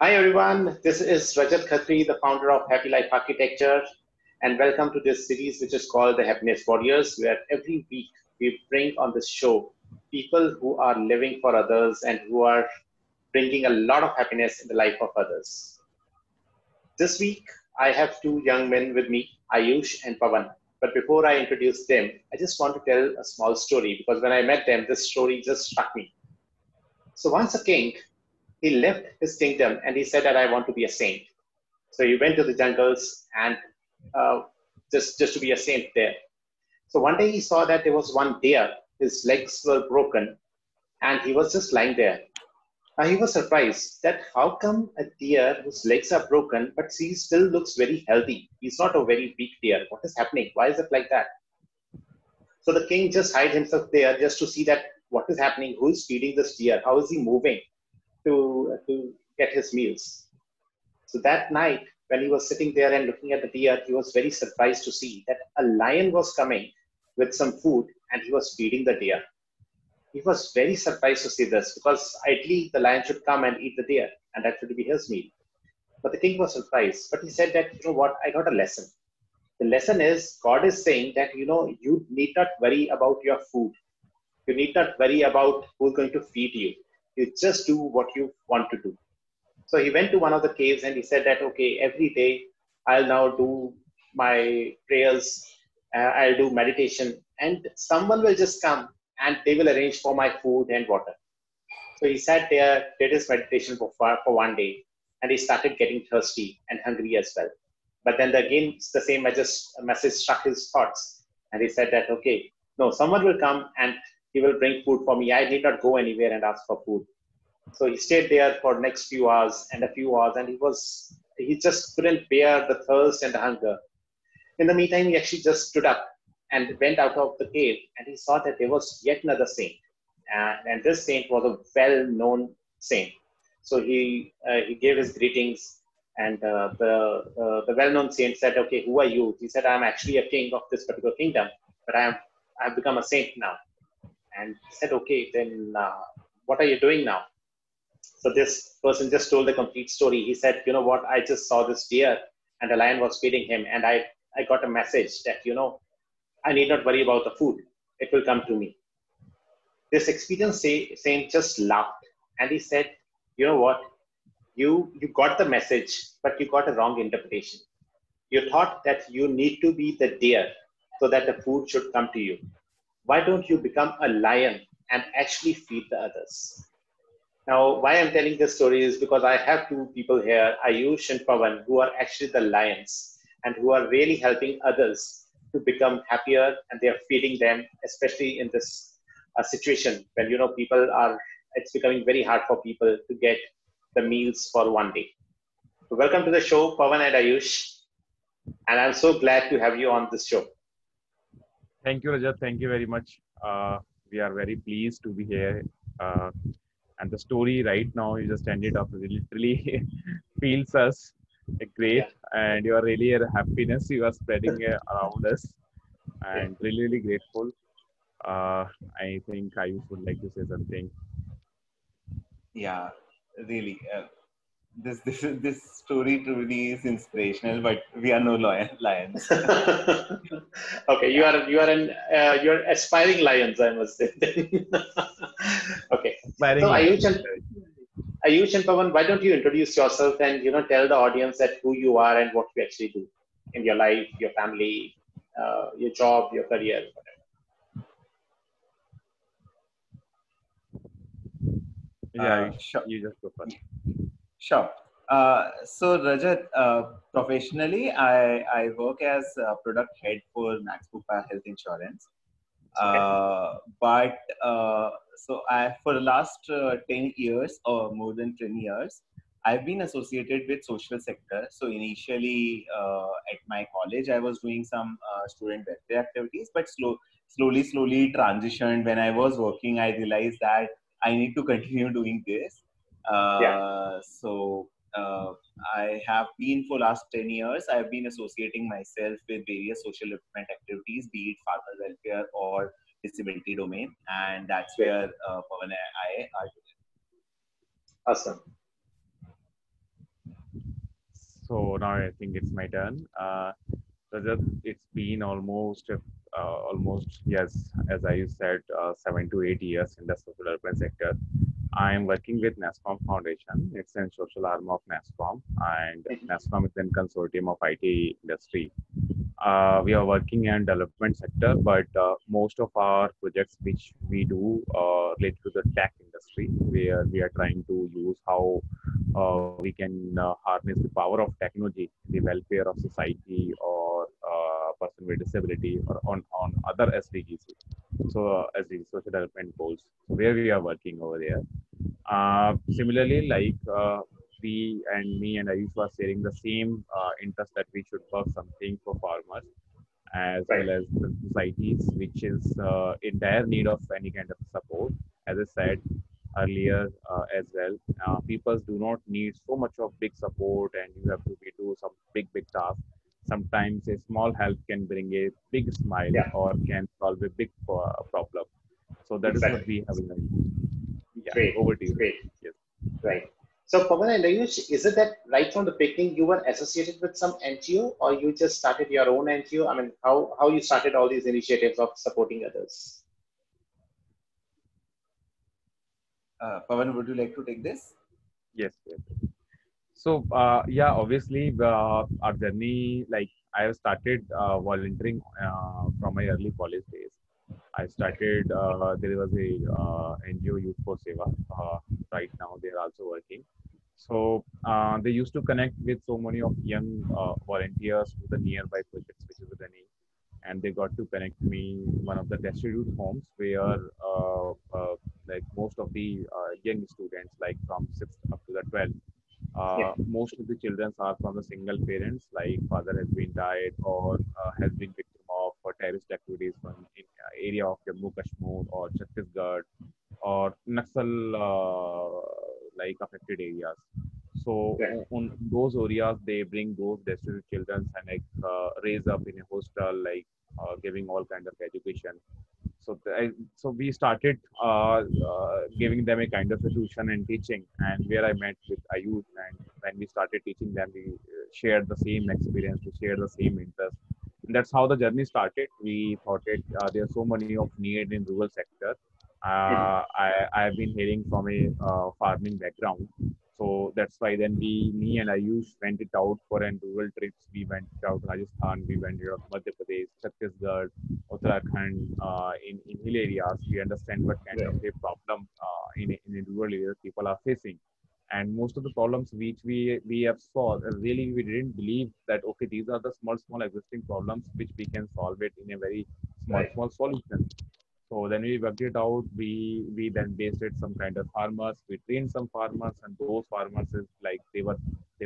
Hi everyone, this is Rajat Khatri, the founder of Happy Life Architecture, and welcome to this series which is called the Happiness Warriors, where every week we bring on this show people who are living for others and who are bringing a lot of happiness in the life of others. This week I have two young men with me, Ayush and Pavan. But before I introduce them, I just want to tell a small story because when I met them, this story just struck me. So once a king, he left his kingdom and he said that I want to be a saint. So he went to the jungles and uh, just to be a saint there. So one day he saw that there was one deer. His legs were broken and he was just lying there. He was surprised that how come a deer whose legs are broken but he still looks very healthy. He's not a very weak deer. What is happening? Why is it like that? So the king just hid himself there just to see that what is happening, who is feeding this deer, how is he moving to get his meals. So that night, when he was sitting there and looking at the deer, he was very surprised to see that a lion was coming with some food and he was feeding the deer. He was very surprised to see this because ideally the lion should come and eat the deer and that should be his meal. But the king was surprised. But he said that, you know what, I got a lesson. The lesson is God is saying that, you need not worry about your food. You need not worry about who's going to feed you. You just do what you want to do. So he went to one of the caves and he said that, okay, every day I'll now do my prayers, I'll do meditation, and someone will just come and they will arrange for my food and water. So he sat there, did his meditation for one day, and he started getting thirsty and hungry as well. But then again, it's the same message struck his thoughts. And he said that, okay, no, someone will come and he will bring food for me. I need not go anywhere and ask for food. So he stayed there for next few hours and a few hours, and he just couldn't bear the thirst and the hunger. In the meantime, he actually just stood up and went out of the cave, and he saw that there was yet another saint, and this saint was a well-known saint. So he gave his greetings, and the well-known saint said, "Okay, who are you?" He said, "I'm actually a king of this particular kingdom, but I've become a saint now." And he said, "Okay, then what are you doing now?" So this person just told the complete story. He said, "You know what? I just saw this deer and the lion was feeding him. And I got a message that, I need not worry about the food. It will come to me." This experienced saint just laughed and he said, "You know what? You got the message, but you got a wrong interpretation. You thought that you need to be the deer so that the food should come to you. Why don't you become a lion and actually feed the others?" Now, why I'm telling this story is because I have two people here, Ayush and Pavan, who are actually the lions and who are really helping others to become happier, and they are feeding them, especially in this situation when it's becoming very hard for people to get the meals for one day. So welcome to the show, Pavan and Ayush, and I'm so glad to have you on this show. Thank you, Rajat. Thank you very much. We are very pleased to be here. Uh, and the story right now you just ended up literally feels us great, Yeah. and you are really a happiness you are spreading around us, Yeah. and really, really grateful. I think Ayush would like to say something. Yeah, really. This story truly is inspirational, but we are no lions. Okay, Yeah, you're aspiring lions, I must say. Okay, so Inspiring line. Ayush and Pawan, why don't you introduce yourself and tell the audience that who you are and what you actually do in your life, your family, your job, your career, whatever. Yeah, you, sure. you just go first. Sure. So Rajat, professionally, I work as a product head for Max Bupa Health Insurance. Okay. But so I for the last 10 years or more than 10 years, I've been associated with social sector. So initially at my college, I was doing some student welfare activities, but slowly transitioned. When I was working, I realized that I need to continue doing this. Yeah. So I have been for last 10 years, I've been associating myself with various social development activities, be it farmer welfare or disability domain. And that's Great. where Pawan and I are. Awesome. So now I think it's my turn. Rajat, it's been almost yes, as I said, 7 to 8 years in the social development sector. I am working with NASSCOM Foundation. It's a social arm of NASSCOM, and Mhm. NASSCOM is a consortium of IT industry. We are working in development sector, but most of our projects which we do relate to the tech industry, where we are trying to use how we can harness the power of technology, the welfare of society or person with disability or on other SDGs. So SDGs, social development goals, where we are working over there. Similarly, we and me and Ayush was sharing the same interest that we should work something for farmers as Right. well as the societies, which is in dire need of any kind of support. As I said earlier as well, people do not need so much of big support, and you have to be do some big tasks. Sometimes a small help can bring a big smile Yeah. or can solve a big problem. So that is what Exactly. we have in mind. Yeah, Great. over to you. Great. Yes. Right. So, Pawan and Ayush, is it that right from the beginning you were associated with some NGO, or you just started your own NGO? I mean, how you started all these initiatives of supporting others? Pavan, would you like to take this? Yes, yes. So, yeah, obviously, our journey, like I have started volunteering from my early college days. I started, there was a NGO Youth for Seva. Right now, they are also working. So, they used to connect with so many of young volunteers to the nearby projects, which is running. And they got to connect me one of the destitute homes where like most of the young students, like from 6th up to the 12th, Yeah. most of the children are from the single parents, like father has been died or has been victim of terrorist activities from in area of Jammu Kashmir or Chhattisgarh or Naxal like affected areas. So Yeah. on those areas, they bring those destitute children and like raise up in a hostel, like giving all kind of education. So we started giving them a kind of a tuition and teaching, and where I met with Ayush, and when we started teaching them, we shared the same experience, we shared the same interest, and that's how the journey started. We thought it there's so many of need in rural sector. Mhm. I have been hearing from a farming background, so that's why then me and Ayush went it out for an rural trips. We went out Rajasthan, we went out Madhya Pradesh, Chhattisgarh, Uttarakhand, in hill areas. We understand what kind Right. of a problem in rural areas people are facing. And most of the problems which we have solved, really we didn't believe that, okay, these are the small existing problems which we can solve it in a very Right. small solution. So then we worked it out. We then based it some kind of farmers. We trained some farmers, and those farmers is like they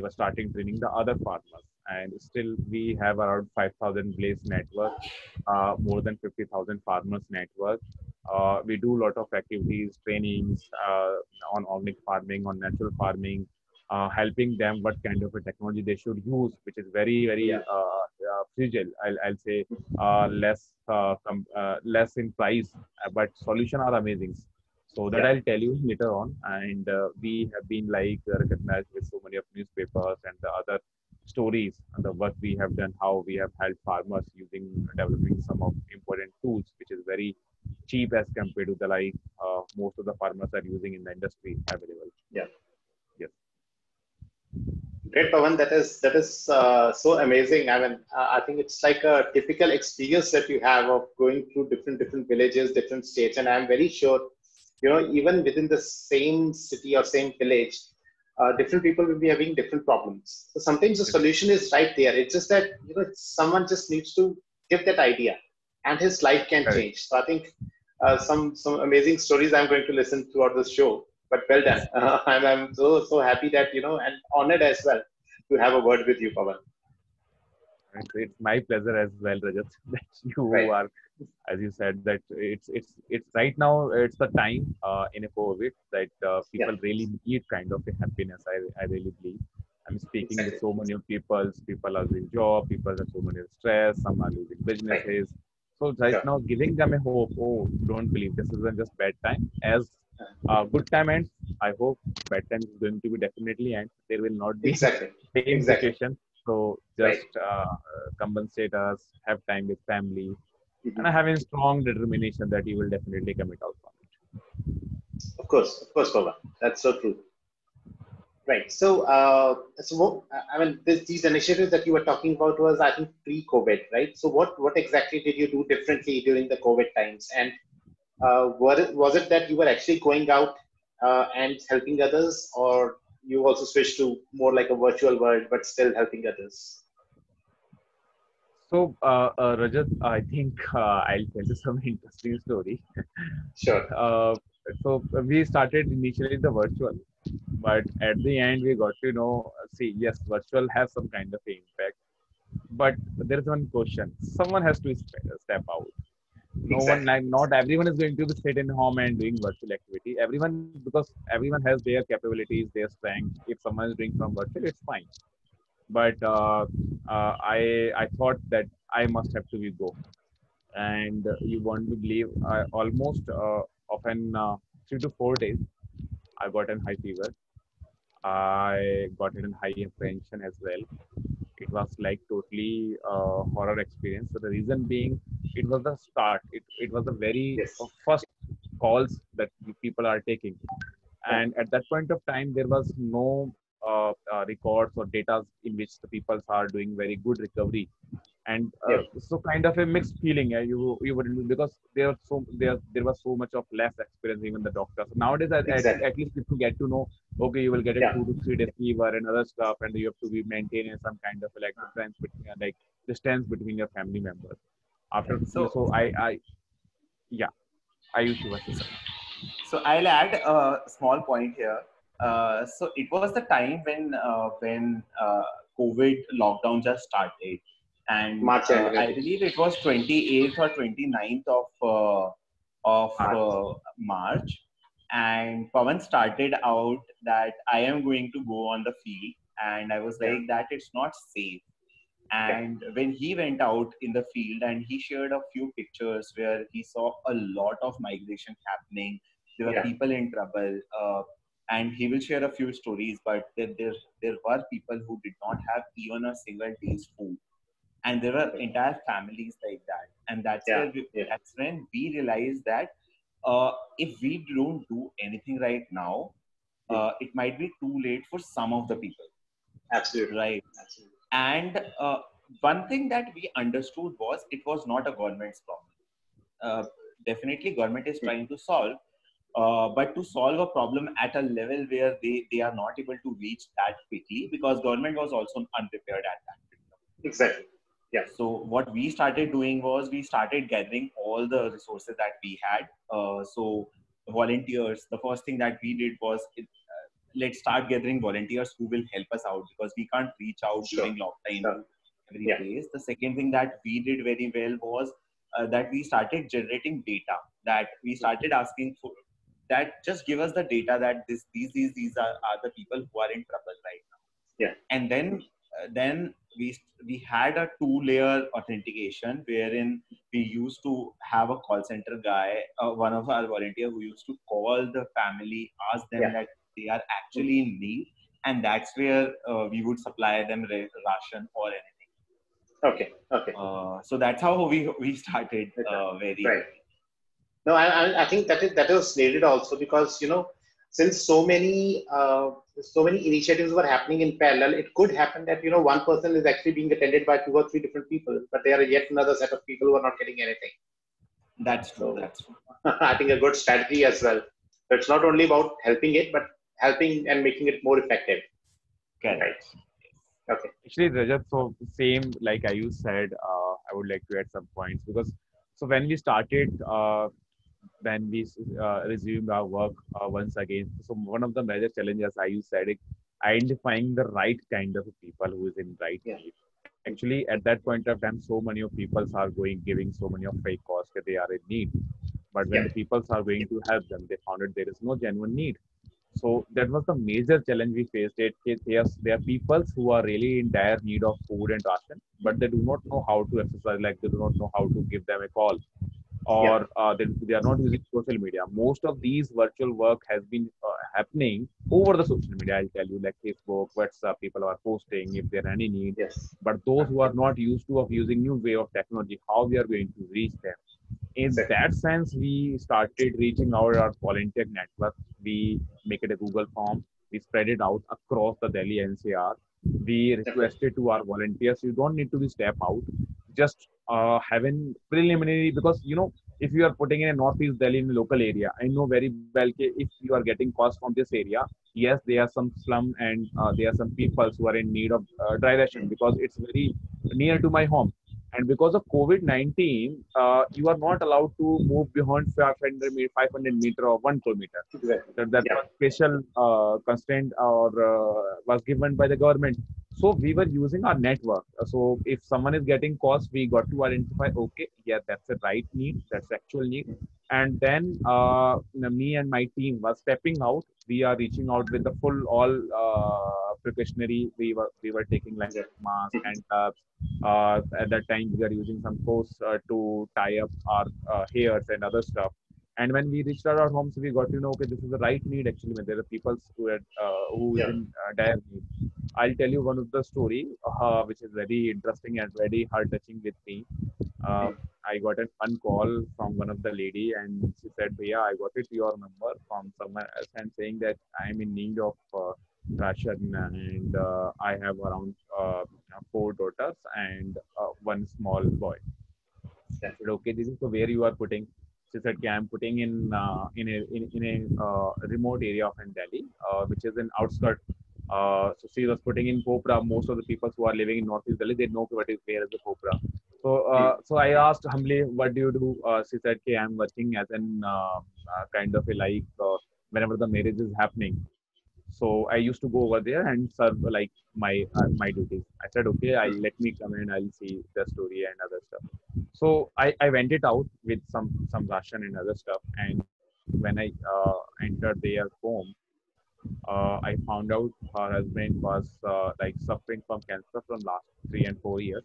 were starting training the other farmers. And still we have around 5,000 village network, more than 50,000 farmers network. We do a lot of activities, trainings on organic farming, on natural farming, helping them what kind of a technology they should use, which is very Yeah. fragile. I'll say less in price, but solution are amazing. So that Yeah. I'll tell you later on. And we have been like recognized with so many of newspapers and the other stories and the work we have done, how we have helped farmers using developing some of important tools, which is very cheap as compared to the most of the farmers are using in the industry available. Yeah. Yes. Great, Pawan. That is so amazing. I mean, I think it's like a typical experience that you have of going through different villages, different states, and I'm very sure, even within the same city or same village, different people will be having different problems. So sometimes the Yes. solution is right there. It's just that someone just needs to give that idea, and his life can Correct. change. So I think some amazing stories I'm going to listen throughout the show. But well done. I'm so happy that and honored as well to have a word with you, Pawan. It's my pleasure as well, Rajat, that you Right. are, as you said, that it's right now. It's the time in a COVID that Yeah. people really need kind of a happiness. I really believe. I'm speaking with Exactly. so many of people. People are losing job. People have so many stress. Some are losing Right. businesses. So right Sure. now, giving them a hope. Oh, don't believe this isn't just bad time. As good time ends. I hope bad time is going to be definitely end. There will not be Exactly. same Exactly. situation. So Right. just compensate us, have time with family, Mhm. and having strong determination that you will definitely commit out from it. Of course, Pawan. That's so true. Right. So, I mean, these initiatives that you were talking about was, I think, pre-COVID, right? So, what exactly did you do differently during the COVID times? And was it that you were actually going out and helping others, or you also switched to more like a virtual world but still helping others? So, Rajat, I think I'll tell you some interesting story. Sure. Uh, so we started initially the virtual, but at the end we got to know. See, yes, virtual has some kind of impact, but there is one question: someone has to step out. No one, Exactly. like, not everyone is going to be sit in home and doing virtual activity. Everyone, because everyone has their capabilities, their strengths. If someone is doing from virtual, it's fine. But I thought that I must have to be go, and you want to believe, almost often 3 to 4 days I got an high fever. I got it in high apprehension as well. It was like totally horror experience. So the reason being, it was the start. It was the very Yes. first calls that the people are taking, Yeah. and at that point of time there was no records or data in which the people are doing very good recovery, and Yep. so kind of a mixed feeling. You wouldn't, because there was so much of less experience, even the doctors. So nowadays Exactly. at least people get to know, okay, you will get a Yeah. 2 to 3 days fever and other stuff, and you have to be maintaining some kind of like difference between like distance between your family members after. So So I yeah, Ayush, you were saying. So I'll add a small point here. So it was the time when COVID lockdown just started, and March end. I Maybe. believe it was 28th or 29th of March. March. And Pawan started out that I am going to go on the field, and I was Yeah. like that it's not safe. Yeah. And when he went out in the field and he shared a few pictures where he saw a lot of migration happening, there were Yeah. people in trouble, and he will share a few stories. But there were people who did not have even a single day's food, and there were Okay. entire families like that. And Yeah. Yeah. that's when we realized that if we don't do anything right now, Hmm. it might be too late for some of the people, Absolutely. right? Absolutely. And one thing that we understood was it was not a government's problem. Definitely, government is Hmm. trying to solve, but to solve a problem at a level where they are not able to reach that quickly, because government was also unprepared at that particular point. Exactly. Yeah. So what we started doing was we started gathering all the resources that we had. So volunteers, the first thing that we did was let's start gathering volunteers who will help us out, because we can't reach out Sure. during lockdown Sure. to every Yeah. place. The second thing that we did very well was that we started generating data. That we started asking for that, just give us the data that these are the people who are in trouble right now. Yeah. And then we had a two-layer authentication wherein we used to have a call center guy, one of our volunteer, who used to call the family, ask them Yeah. that they are Hmm. actually in need, and that's where we would supply them ration or anything. Okay. Okay. So that's how we started Okay. very Right. early. No, I think that was needed also because since so many initiatives were happening in parallel, it could happen that one person is actually being attended by two or three different people, but there are yet another set of people who are not getting anything. That's true. So That's true. I think a good strategy as well. So it's not only about helping it, but helping and making it more effective. Right. Correct. Okay. Actually, Rajat, so same like you said, I would like to add some points, because so when we started, when we resumed our work once again, so one of the major challenges, I said it, identifying the right kind of people who is in right Yeah. need. Actually, at that point of time, so many of people are giving so many of fake calls that they are in need. But when Yeah. the people are going to help them, they found that there is no genuine need. So that was the major challenge we faced. There are people who are really in dire need of food and ration, but they do not know how to exercise, like they do not know how to give them a call, or Yeah. they are not using social media. Most of these virtual work has been happening over the social media. I'll tell you, like Facebook, WhatsApp, people are posting if there are any need. Yes. But those who are not used to of using new way of technology, how we are going to reach them? In Exactly. that sense, we started reaching out our volunteer network. We make it a Google form. We spread it out across the Delhi NCR. We Definitely. requested to our volunteers, you don't need to be step out, just having preliminary, because if you are putting in a Northeast Delhi in a local area, I know very well if you are getting calls from this area, yes, there are some slum and there are some people who are in need of dry ration because it's very near to my home. And because of COVID-19, you are not allowed to move beyond 500 meter or 1 kilometer. Exactly. That Yeah. was special constraint or was given by the government. So we were using our network. So if someone is getting calls, we got to identify, okay, yeah, that's a right need, that's actual need. And then me and my team was stepping out. We are reaching out with the full all precautionary. We were taking like Exactly. mask and at that time we are using some clothes to tie up our hairs and other stuff. And when we reached our homes, we got to know, okay, this is the right need actually. When there are people who is Yeah. in dire need. I'll tell you one of the story, which is very interesting and very heart touching with me. Uh, I got a fun call from one of the lady, and she said, "Bhaiya, I got it your number from someone else, and saying that I am in need of ration, and I have around 4 daughters and one small boy." I Yeah. said, okay, this is so where you are putting. She said, okay, I'm putting in a remote area of in Delhi, which is an outskirt. So she was putting in Popra. Most of the people who are living in Northeast Delhi, they know what is where is the Popra. So I asked humbly, what do you do? She said, okay, I'm working as an kind of a like whenever the marriage is happening. So I used to go over there and serve like my duties. I said, okay, I'll let me come and I'll see the story and other stuff. So I went it out with some ration and other stuff. And when I entered their home, I found out her husband was like suffering from cancer from last 3 and 4 years.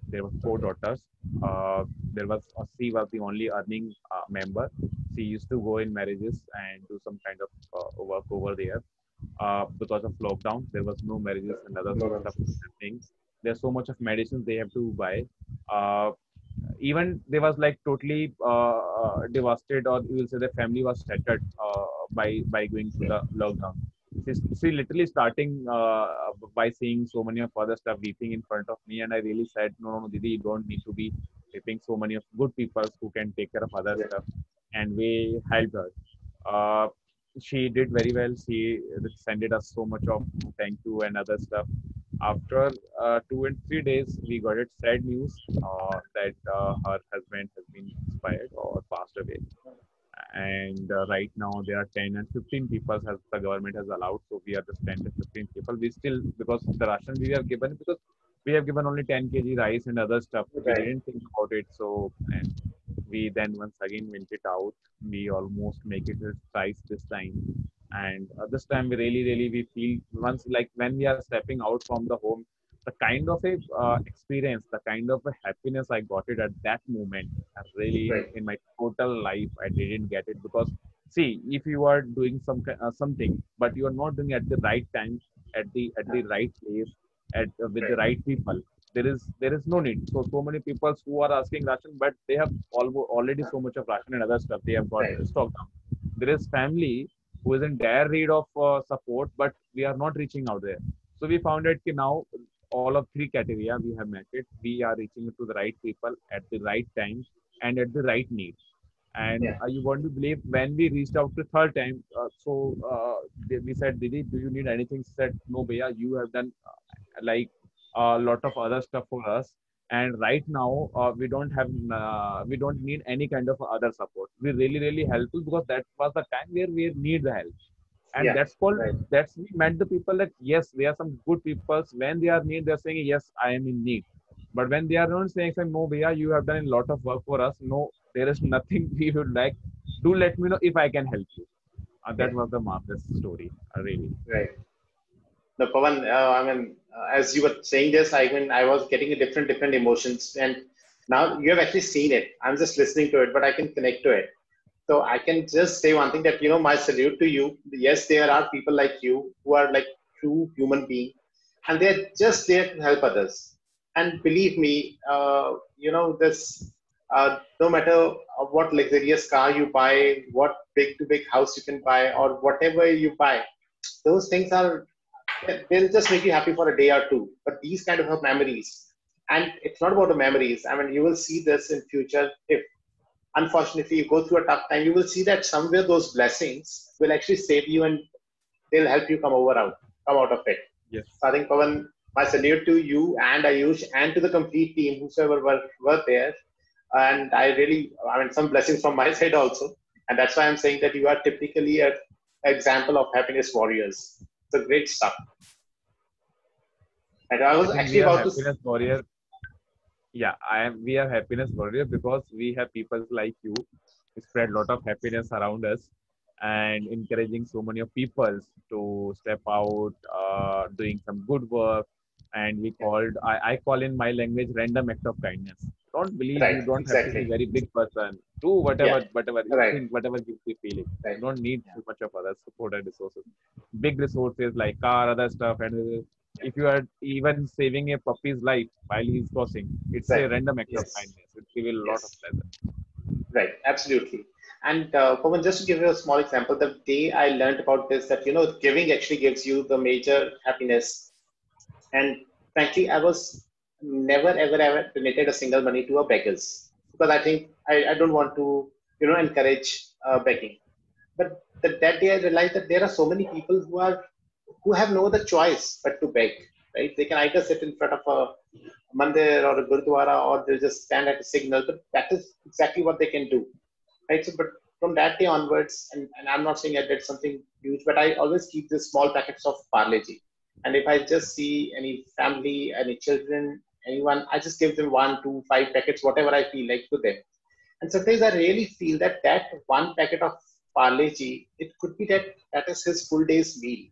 There were 4 daughters. Uh, there was she was the only earning member. She used to go in marriages and do some kind of work over there. Because of lockdown, there was no marriages and other No stuff nonsense. happening. There's so much of medicines they have to buy. Uh, Even they was like totally devastated, or you will say the family was shattered by going through Yeah. the lockdown. She literally starting by seeing so many of other stuff weeping in front of me, and I really said, no, no, no, Didi, you don't need to be weeping. So many of good people who can take care of other Yeah. stuff, and we helped her. Uh, she did very well. She sent us so much of thank you and other stuff. After 2 and 3 days, we got it sad news that her husband has been expired or passed away. And right now there are 10 and 15 people as the government has allowed. So we are just 10 to 15 people. We still, because the ration we have given, because we have given only 10 kg rice and other stuff. We Right. didn't think about it. So, and we then once again went it out. We almost make it twice this time. And this time we really we feel once, like when we are stepping out from the home, the kind of a experience, the kind of a happiness I got it at that moment, really Right. in my total life I didn't get it. Because see, if you are doing something but you are not doing at the right time, at the right place, with the Right. right people, there is no need. So many people who are asking ration, but they have already so much of ration and other stuff they have got Right. stocked down. There is family who is in dire need of support, but we are not reaching out there. So we found out that now all of three criteria we have met it. We are reaching to the right people at the right time and at the right need. And Yeah. you want to believe, when we reached out the third time, we said, Didi, do you need anything? She said, no, Bhaiya, you have done like a lot of other stuff for us. And right now, we don't need any kind of other support. We really helpful, because that was the time where we need the help. And Yeah. that's called, Right. that's we met the people that yes, there are some good people. When they are need, they're saying, yes, I am in need. But when they are not saying, no, Bhaiya, you have done a lot of work for us. No, there is nothing we would like. Do let me know if I can help you. That Yeah. was the marvelous story, really. Right. No, Pawan, I mean, as you were saying this, I mean, I was getting a different emotions. And Now you have actually seen it. I'm just listening to it, but I can connect to it. So I can just say one thing that, my salute to you. Yes, there are people like you who are like true human being, and they're just there to help others. And believe me, this, no matter what luxurious car you buy, what big to big house you can buy, or whatever you buy, those things are, they'll just make you happy for a day or two. But these kind of memories, and it's not about the memories. I mean, you will see this in future. If unfortunately you go through a tough time, you will see that somewhere those blessings will actually save you, and they'll help you come out of it. Yes. So I think, Pawan, my salute to you and Ayush and to the complete team, whosoever were there. And some blessings from my side also. And that's why I'm saying that you are typically an example of happiness warriors. It's a great stuff. And I was I think actually we are about to. happiness warrior. Yeah, we are happiness warrior because we have people like you who spread a lot of happiness around us and encouraging so many of people to step out, doing some good work. And I call in my language random act of kindness. Don't believe, Right, you don't have to be exactly. very big person. Do Yeah, whatever you right, think, whatever gives you feeling. right. You don't need too much of other support and resources. Big resources like car, other stuff, and if you are even saving a puppy's life while he's crossing, it's a Exactly. random act of Yes, kindness. It gives a lot of yes. pleasure. Right, absolutely. And Pawan, just to give you a small example, the day I learned about this, that giving actually gives you the major happiness. And frankly, I was never ever donated a single money to a beggars, because I think I don't want to encourage begging. But that day I realized that there are so many people who have no other choice but to beg. Right? They can either sit in front of a mandir or a gurdwara, or they'll just stand at a signal. But that is exactly what they can do. Right? So, but from that day onwards, and I'm not saying I did something huge, but I always keep these small packets of Parle-G. And if I just see any family, any children, anyone, I just give them 1, 2, 5 packets, whatever I feel like to them. And sometimes I really feel that one packet of Parle-G, it could be that is his full day's meal.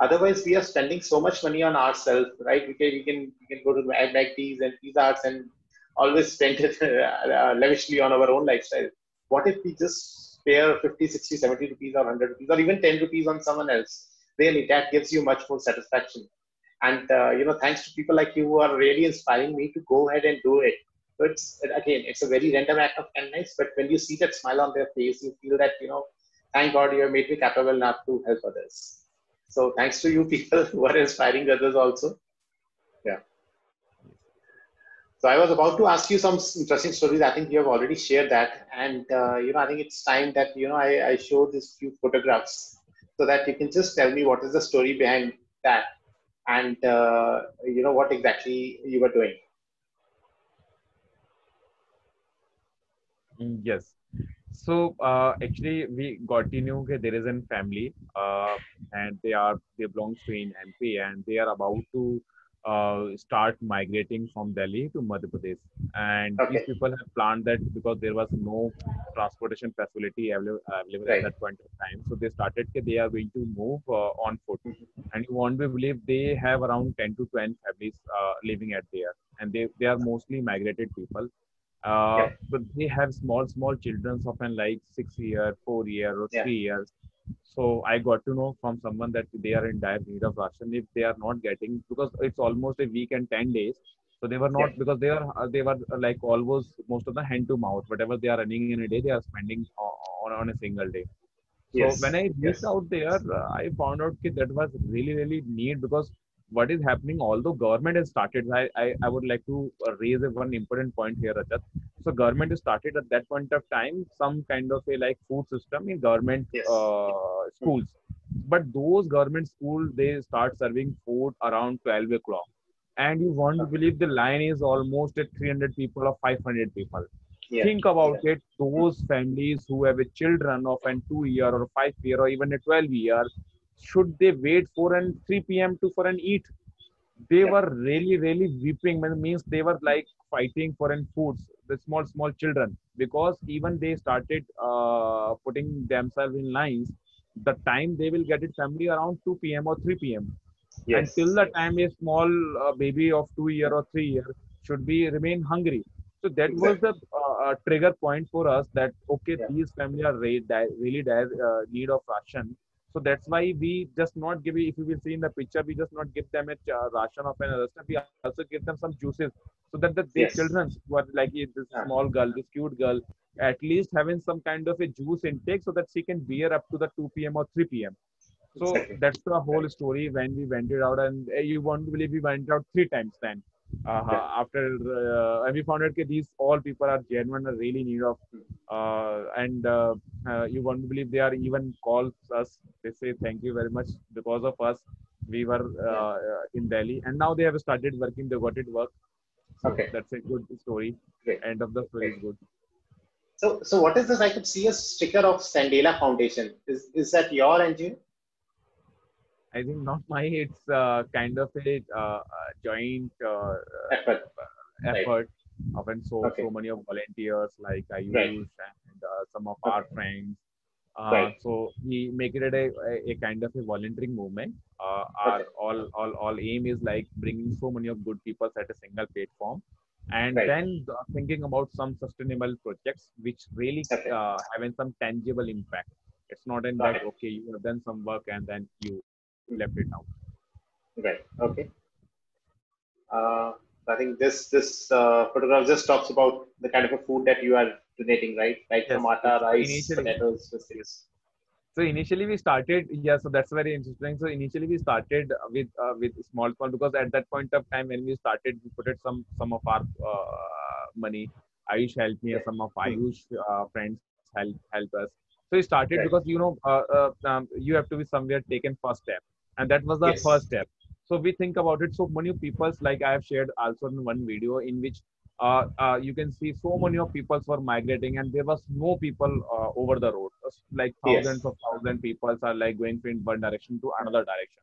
Otherwise, we are spending so much money on ourselves, right? We can go to McD's and Pizzas and always spend it lavishly on our own lifestyle. What if we just spare 50, 60, 70 rupees or 100 rupees or even 10 rupees on someone else? Really, that gives you much more satisfaction. And thanks to people like you who are really inspiring me to go ahead and do it. So it's a very random act of kindness, but when you see that smile on their face, you feel that thank God you have made me capable enough to help others. So thanks to you people who are inspiring others also. Yeah. So I was about to ask you some interesting stories. I think you have already shared that, and I think it's time that I show these few photographs so that you can just tell me what is the story behind that, and what exactly you were doing. Yes. So actually, we got to know that there is a family, and they belongs to in MP, and they are about to start migrating from Delhi to Madhya Pradesh. And these Okay. people have planned that because there was no transportation facility available at Right. that point of time. So they started that they are going to move on foot. And you won't be believe they have around 10 to 12 families living at there, and they are mostly migrated people, Yeah. but they have small children, often like 6 year, 4 year, or Yeah. 3 years. So I got to know from someone that they are in dire need of ration if they are not getting, because it's almost a week and 10 days. So they were Yeah. not, because they were like almost most of the hand to mouth. Whatever they are running in a day, they are spending on a single day. So when Yes. I reached Yes. out there, I found out that that was really neat, because what is happening, although government has started, I would like to raise one important point here, Rajat. So government has started at that point of time some kind of a like food system in government Yes. Mhm. schools. But those government schools, they start serving food around 12 o'clock. And you want to Okay. believe the line is almost at 300 people or 500 people. Yeah. Think about Yeah. it, those families who have a children of an 2 year or 5 year or even a 12 year, should they wait for an 3 p.m. to for an eat? They Yeah. were really weeping. Means they were like fighting for an foods, the small children, because even they started putting themselves in lines. The time they will get it family around 2 p.m. or 3 p.m. And till Yes. the Yes. time a small baby of 2 year or 3 year should be remain hungry. So that was Exactly. the trigger point for us that okay, Yeah. these family are really dire need of ration. So that's why we just not give. If you will see in the picture, we just not give them a ration of an other stuff. We also give them some juices so that their Yes. children who are like this small girl, this cute girl, at least having some kind of a juice intake so that she can bear up to the 2 p.m. or 3 p.m. So Exactly. that's the Right. whole story when we went it out, and you won't believe we went out 3 times then. Right. After and we found out that these all people are genuine, are really need of, and you won't believe they are even calls us. They say thank you very much because of us. We were Yeah. in Delhi, and now they have started working. They got it work. So Okay. that's a good story. Great. End of the story Great. is good. So what is this? I could see a sticker of Sandela Foundation. Is that your NGO? I think not my. It's kind of a joint Effort. Right. effort of and so Okay. many of volunteers like Right. Ayush and some of our Okay. friends. Right. So we make it a kind of a volunteering movement. Our Okay. all aim is like bringing so many of good people at a single platform, and Right. then thinking about some sustainable projects which really Okay. having some tangible impact. It's not in Got that it. okay you have done some work and then you Hmm. left it out. Right. Okay. Uh, I think this photograph just talks about the kind of a food that you are donating, right? Right from Yes, atta, yes. rice, Initially, potatoes, yes. biscuits. So initially we started, yeah. So that's very interesting. So initially we started with small because at that point of time when we started, we put it some of our money. Ayush helped me, and Okay. some of Hmm. Ayush friends help us. So we started because Right. you have to be somewhere taken first step, and that was the first Yes. step. So we think about it. So many people's like I have shared also in one video in which you can see so many of people were migrating and there was no people over the road. Like Yes. thousands of thousand people are like going in one direction to another direction.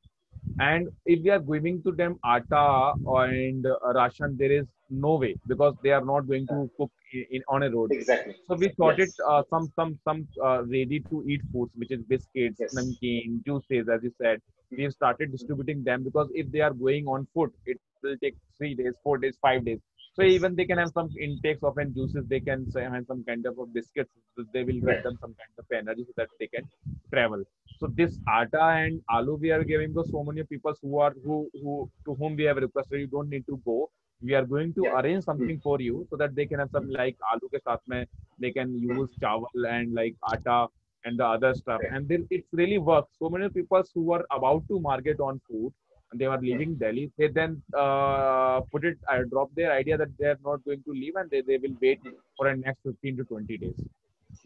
And if we are giving to them atta and ration, there is no way because they are not going Uh, to cook on a road. exactly. So we sorted Yes. some ready to eat foods, which is biscuits, Yes. namkeen, juices, as you said. Hmm. We have started distributing them because if they are going on foot, it will take 3 days, 4 days, 5 days. So Yes. even they can have some intakes of and juices. They can say, have some kind of a biscuits. So they will give Right. them some kind of energy so that they can travel. So this atta and aloo we are giving to so many people who to whom we have requested you don't need to go. We are going to Yeah. arrange Hmm. something for you so that they can have some like aloo ke saath mein they can Hmm. use chawal and like atta and the other stuff. Right. And then it's really works. So many people who are about to market on food and they were Hmm. leaving Delhi, they then drop their idea that they are not going to leave and they will wait Hmm. for the next 15 to 20 days.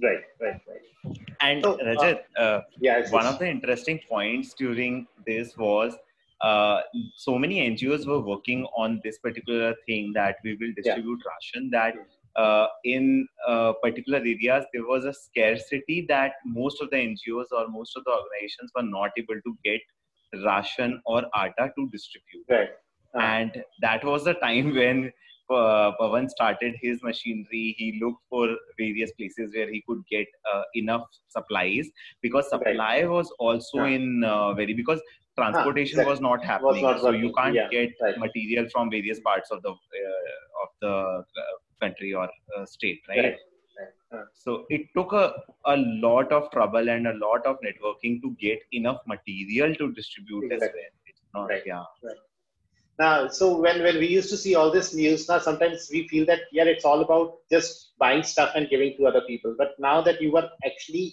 Right. Right. Right. And So Rajat, yeah, one of it's the interesting points during this was so many NGOs were working on this particular thing that we will yeah. distribute ration. That Hmm. in particular areas there was a scarcity that most of the NGOs or most of the organizations were not able to get ration or atta to distribute. Right. And that was the time when Pawan started his machinery. He looked for various places where he could get enough supplies because Right. supply was also in because transportation was Exactly. not Was happening. not So you working. can't Yeah. get Right. material from various parts of the country or state, right? Right. Right. So it took a lot of trouble and a lot of networking to get enough material to distribute as Exactly. well. It's not, Right. yeah. Right. Now, so when we used to see all this news, now sometimes we feel that yeah, it's all about just buying stuff and giving to other people. But now that you were actually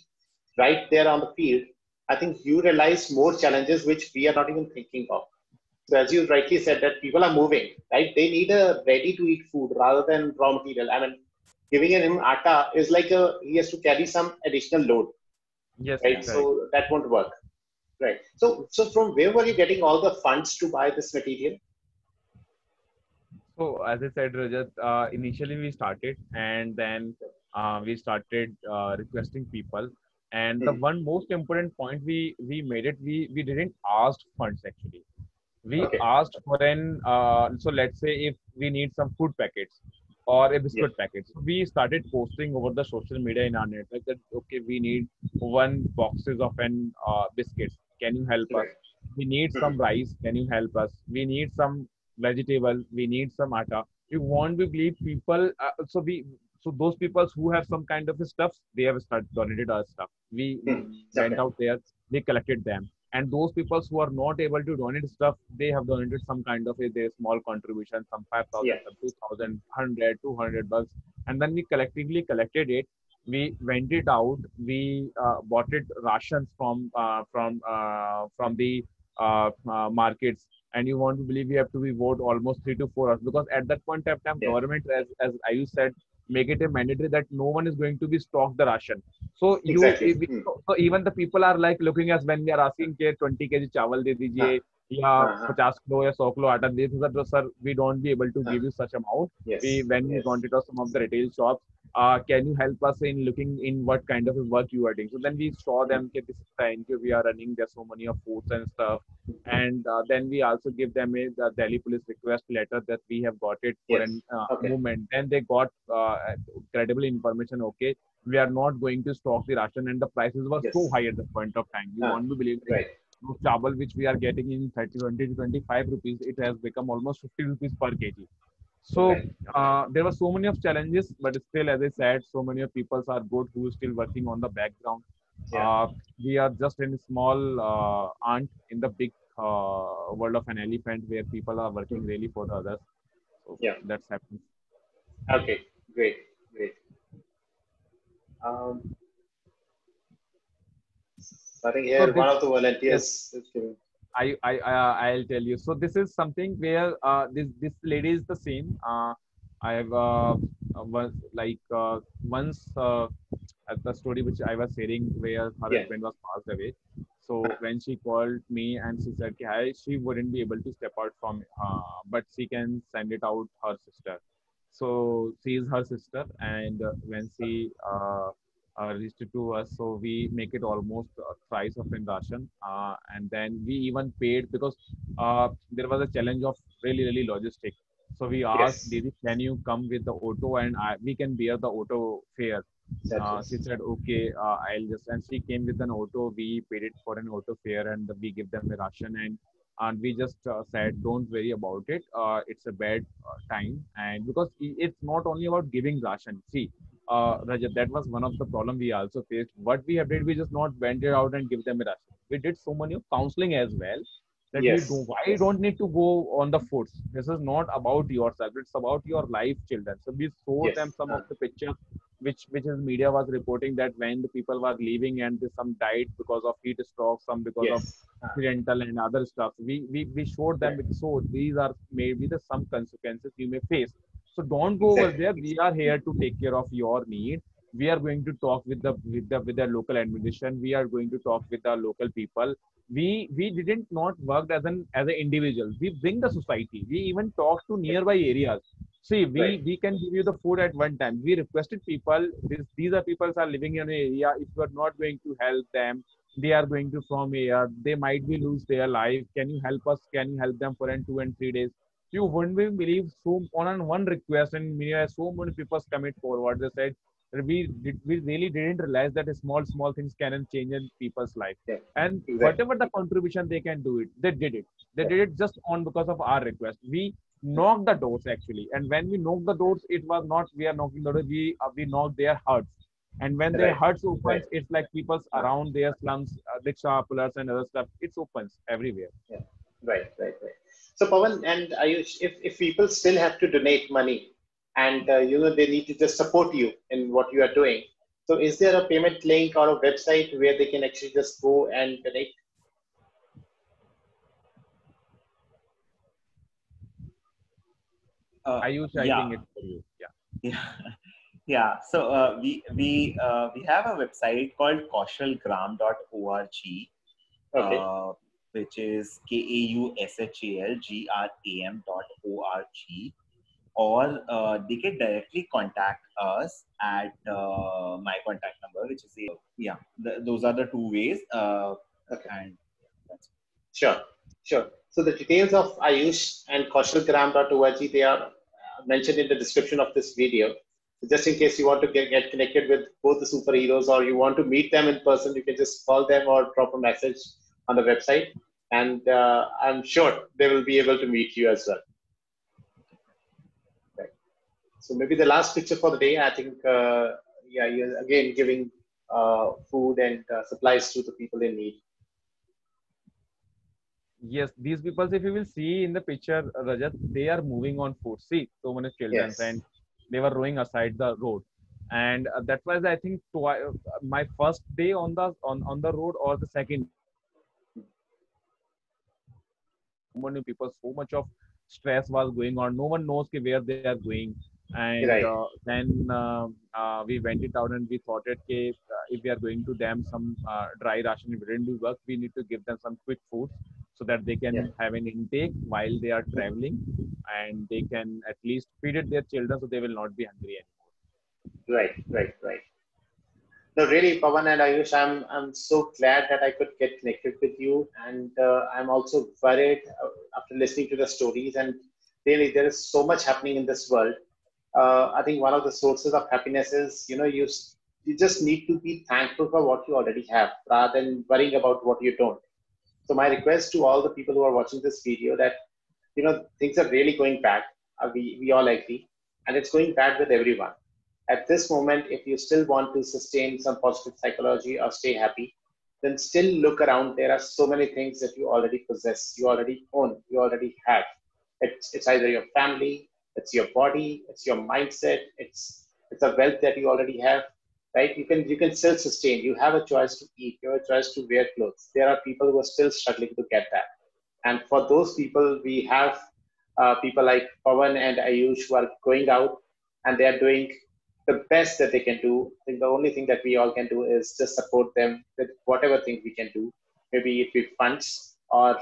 right there on the field, I think you realize more challenges which we are not even thinking of. So as you rightly said, that people are moving, right? They need a ready-to-eat food rather than raw material. I mean, giving him atta is like he has to carry some additional load, Yes, right? correct. So that won't work, right? So from where were you getting all the funds to buy this material? So as I said, Rajat, initially we started and then we started requesting people. And the Hmm. one most important point we made it, we didn't ask funds actually. We Okay. asked for an so let's say if we need some food packets or a Yeah. biscuit packet. So we started posting over the social media in our network that okay, we need one boxes of an biscuits. Can you help us? Right. We need Mhm. some rice. Can you help us? We need some vegetable. We need some atta. You won't be believe people. So those people who have some kind of stuff, they have started donated our stuff. We went Okay. out there, they collected them, and those people who are not able to donate stuff, they have donated some kind of their small contribution, some Yeah. 5,000, some 2,000, 100, $200, and then we collectively collected it. We went it out. We bought it rations from the markets, and you want to believe we have to be vote almost 3 to 4 hours, because at that point of time Yeah. government, as Ayush said, make it a mandatory that no one is going to be stocked the ration. So Exactly. so even the people are like looking us when we are asking के 20 kg चावल दे Huh. दीजिए या Huh. 50 kilo या 100 kilo आटा दे दीजिए, तो sir we don't be able to Huh. give you such amount. We Yes. when we Yes. wanted to some of the retail shops, can you help us in looking in what kind of work you are doing? So then we saw Hmm. them, okay, this is the NGO we are running, there's so many of foods and stuff. And then we also give them a the Delhi police request letter that we have got it for Yes. an Okay. movement. Then they got credible information, okay, we are not going to stock the ration, and the prices were so Yes. high at the point of time. You won't be believing, Right. those chawal which we are getting in 30, 20 to 25 rupees, it has become almost 50 rupees per kg. So Right. there were so many of challenges, but still, as I said, so many of people are good who is still working on the background. Yeah. We are just in a small ant in the big world of an elephant, where people are working Hmm. really for the others. So Yeah. that's happening. Okay. Great. Great. Um, I think So here this, one of the yes, volunteers is giving. I'll tell you. So this is something where this lady is the same. I have like once at the story which I was sharing, where her Yeah. husband was passed away. So Huh. when she called me and she said, "Ki, hi, she wouldn't be able to step out from, but she can send it out her sister." So she is her sister, and when she reached it to us, so we make it almost thrice of in ration, and then we even paid because there was a challenge of really logistic. So we asked Yes. Didi, can you come with the auto, and we can bear the auto fare. That She is. said, okay, I'll just, and she came with an auto. We paid it for an auto fare, and we give them a ration, and we just said, don't worry about it. It's a bad time, and because it's not only about giving ration. See, Rajat, that was one of the problem we also faced. What we have did, we just not went it out and give them a ration. We did so many of counseling as well, that we do Yes. why Yes. don't need to go on the foods. This is not about yourself, it's about your life children. So we showed them Yes. some of the pictures which is media was reporting, that when the people were leaving and some died because of heat stroke, some because of Yes. accidental and other stuff. We showed them Right. it. So these are maybe the some consequences you may face. So don't go over Exactly. there. We are here to take care of your need. We are going to talk with the local administration. We are going to talk with the local people. We didn't not work as an individual. We bring the society. We even talk to Yeah. nearby areas. See, Right. we can give you the food at one time. We requested people. These are people are living in an area. If you are not going to help them, they are going to from here. They might be lose their life. Can you help us? Can you help them for 2 and 3 days? You wouldn't be believe, so on one request, and so many people commit forward. They said we really didn't realize that small things can change in people's life, Yeah. and Exactly. whatever the contribution they can do it, they did it. They Yeah. did it just on because of our request. We knocked the doors actually, and when we knocked the doors, it was not we are knocking the doors. We knocked their hearts, and when their Right. hearts Right. opens, it's like people's Huh. around their slums, rickshaw pullers and other stuff. It opens everywhere. Yeah. Right. Right. Right. So Pawan and Ayush, if people still have to donate money, and they need to just support you in what you are doing. So is there a payment link or a website where they can actually just go and donate? Ayush, I Yeah, think it's for you. Yeah. yeah, yeah. So we have a website called kaushalgram.org, Okay. uh, which is kaushalgram.org, or they can directly contact us at my contact number, which is those are the two ways. Okay. And that's Sure. Sure. So the details of Ayush and kaushalgram.org, they are mentioned in the description of this video. So just in case you want to get connected with both the superheroes, or you want to meet them in person, you can just call them or drop a message on the website. And I'm sure they will be able to meet you as well. So maybe the last picture for the day, I think, yeah, you're again giving food and supplies to the people in need. Yes, these people, if you will see in the picture, Rajat, they are moving on foot. See, so many children, Yes. and they were rowing aside the road, and that was, I think, my first day on the on the road, or the second. So many people, so much of stress was going on. No one knows where they are going, and Right. then we went it out and we thought it, if we are going to them some dry ration, if it didn't do work, we need to give them some quick food so that they Yeah. can have an intake while they are traveling, and they can at least feed it their children so they will not be hungry anymore. Right. Right. Right. No, really, Pawan and Ayush, I'm so glad that I could get connected with you, and I'm also worried after listening to the stories. And really, there is so much happening in this world. I think one of the sources of happiness is, you just need to be thankful for what you already have, rather than worrying about what you don't. So my request to all the people who are watching this video, that things are really going bad. We all agree, and it's going bad with everyone. At this moment, if you still want to sustain some positive psychology or stay happy, then still look around. There are so many things that you already possess, you already own, you already have. It's either your family, it's your body, it's your mindset, it's a wealth that you already have, right? You can still sustain. You have a choice to eat, you have a choice to wear clothes. There are people who are still struggling to get that. And for those people, we have people like Pawan and Ayush who are going out and they are doing the best that they can do. I think the only thing that we all can do is just support them with whatever thing we can do. Maybe it be funds or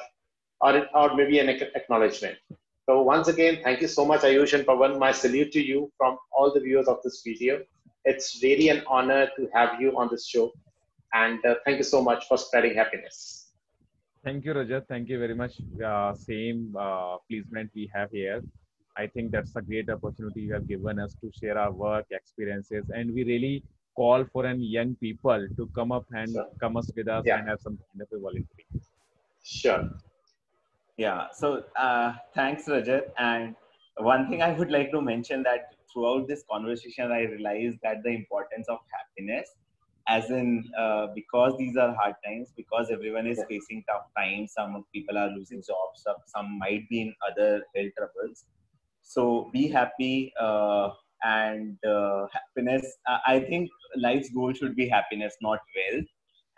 maybe an acknowledgement. So once again, thank you so much, Ayush and Pawan. My salute to you from all the viewers of this video. It's really an honor to have you on this show. And thank you so much for spreading happiness. Thank you, Rajat. Thank you very much. Same pleasement we have here. I think that's a great opportunity you have given us to share our work experiences, and we really call for an young people to come up and So, come us with us yeah, and have some kind of a volunteering. sure. Yeah. So thanks, Rajat. And one thing I would like to mention, that throughout this conversation, I realized that the importance of happiness, as in because these are hard times, because everyone is Yeah. facing tough times. Some people are losing jobs. Some might be in other health troubles. So be happy, and happiness. I think life's goal should be happiness, not wealth,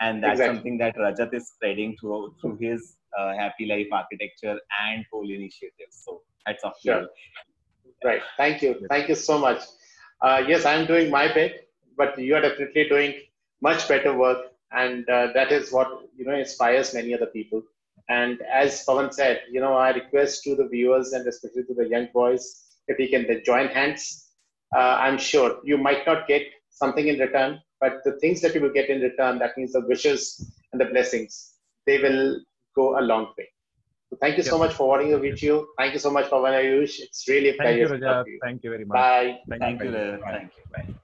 and that's Exactly. something that Rajat is spreading through his Happy Life architecture and whole initiatives. So hats off to Sure. you. Right. Thank you. Yes. Thank you so much. Yes, I'm doing my bit, but you are definitely doing much better work, and that is what inspires many other people. And as Pawan said, I request to the viewers and especially to the young boys, if we can join hands. I'm sure you might not get something in return, but the things that you will get in return, that means the wishes and the blessings, they will go a long way. So thank you so Yes. much for watching the Yes. video. Thank you so much, Pawan Ayush. It's really a Thank you, pleasure to talk Rajat. to you. Thank you very much. Bye. Thank you, Thank you, Rajat. Rajat. Bye. Thank you. Bye.